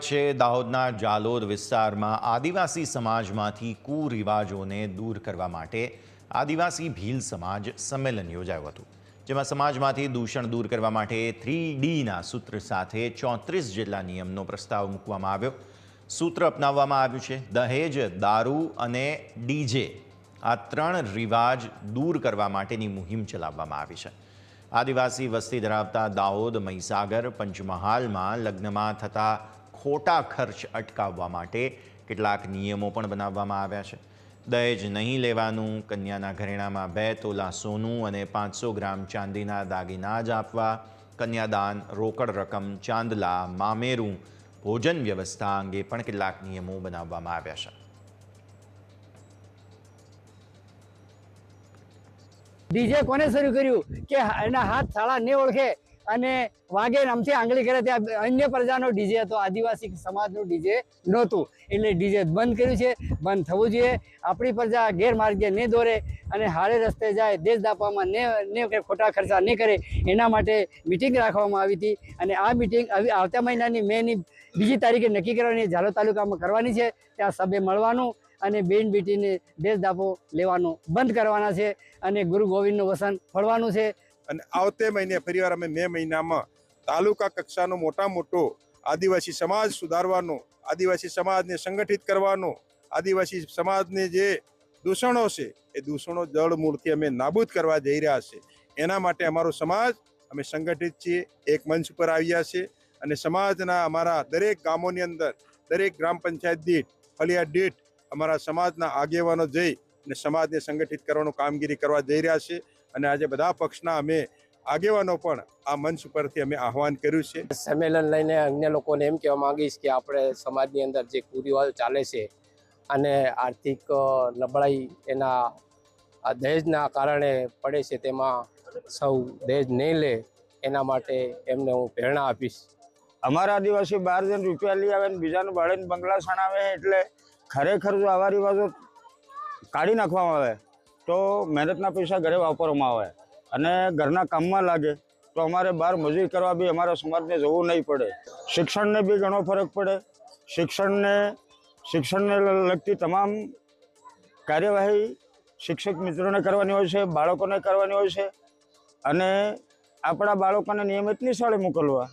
છે દાહોદના જાલોદ વિસ્તારમાં આદિવાસી સમાજમાંથી કુરિવાજોને દૂર કરવા માટે આદિવાસી ભીલ સમાજ સંમેલન યોજાયું હતું, જેમાં સમાજમાંથી દૂષણ દૂર કરવા માટે 3Dના સૂત્ર સાથે 34 જેટલા નિયમનો પ્રસ્તાવ મૂકવામાં આવ્યો। સૂત્ર અપનાવવામાં આવ્યું છે દહેજ, દારૂ અને ડીજે આ 3 રિવાજ દૂર કરવા માટેની મુહિમ ચલાવવામાં આવી છે। આદિવાસી વસ્તી ધરાવતા દાહોદ, મહીસાગર, પંચમહાલમાં લગ્નમાં થતા ખોટા ખર્ચ અટકાવવા માટે કેટલાક નિયમો પણ બનાવવામાં આવ્યા છે। દહેજ નહીં લેવાનું, કન્યાના ઘરેણામાં 2 તોલા સોનું અને 500 ગ્રામ ચાંદીના દાગીના જ આપવા, કન્યાદાન, રોકડ રકમ, ચાંદલા, મામેરું, ભોજન વ્યવસ્થા અંગે પણ કેટલાક નિયમો બનાવવામાં આવ્યા છે। ડીજે કોને શરૂ કર્યું કે એના હાથ થાળા નહીં ઓળખે અને વાગે નામથી આંગળી કરે, ત્યાં અન્ય પ્રજાનો ડીજે હતો, આદિવાસી સમાજનું ડીજે નહોતું, એટલે ડીજે બંધ કર્યું છે। બંધ થવું જોઈએ। આપણી પ્રજા ગેરમાર્ગે નહીં દોરે અને હારે રસ્તે જાય, દેશ દાપવામાં ને ખોટા ખર્ચા નહીં કરે, એના માટે મિટિંગ રાખવામાં આવી હતી અને આ મિટિંગ આવતા મહિનાની મેની 2 તારીખે નક્કી કરવાની, જાલોદ તાલુકામાં કરવાની છે। ત્યાં સભે મળવાનું અને બેન બેટીને દેશ દાપો લેવાનું બંધ કરવાના છે અને ગુરુ ગોવિંદનું વસન ફળવાનું છે। અને આવતે મહિને ફરીવાર અમે મે મહિનામાં તાલુકા કક્ષાનો મોટો આદિવાસી સમાજ સુધારવાનો, આદિવાસી સમાજને સંગઠિત કરવાનો, આદિવાસી સમાજને જે દૂષણો છે એ દૂષણો જળ મૂળથી અમે નાબૂદ કરવા જઈ રહ્યા છે। એના માટે અમારો સમાજ અમે સંગઠિત છીએ, એક મંચ પર આવ્યા છે અને સમાજના અમારા દરેક ગામોની અંદર, દરેક ગ્રામ પંચાયત દીઠ, ફળિયા દીઠ અમારા સમાજના આગેવાનો જઈ અને સમાજને સંગઠિત કરવાનું કામગીરી કરવા જઈ રહ્યા છે અને આજે બધા પક્ષના અમે આગેવાનો પણ આ મંચ પરથી અમે આહવાન કર્યું છે। સંમેલન લઈને અન્ય લોકોને એમ કહેવા માંગીશ કે આપણે સમાજની અંદર જે કુરિવાજો ચાલે છે અને આર્થિક નબળાઈ એના દહેજના કારણે પડે છે, તેમાં સૌ દહેજ નહીં લે એના માટે એમને હું પ્રેરણા આપીશ। અમારા આદિવાસી 12 જણ રૂપિયા લઈ આવે ને બીજાનું ભાડે બંગલા સણાવે, એટલે ખરેખર જો આવા રિવાજો કાઢી નાખવામાં આવે તો મહેનતના પૈસા ઘરે વાપરવામાં આવે અને ઘરના કામમાં લાગે તો અમારે બહાર મજૂરી કરવા બી અમારા સમાજને જવું નહીં પડે। શિક્ષણને બી ઘણો ફરક પડે। શિક્ષણને લગતી તમામ કાર્યવાહી શિક્ષક મિત્રોને કરવાની હોય છે, બાળકોને કરવાની હોય છે અને આપણા બાળકોને નિયમિત નિશાળે મોકલવા।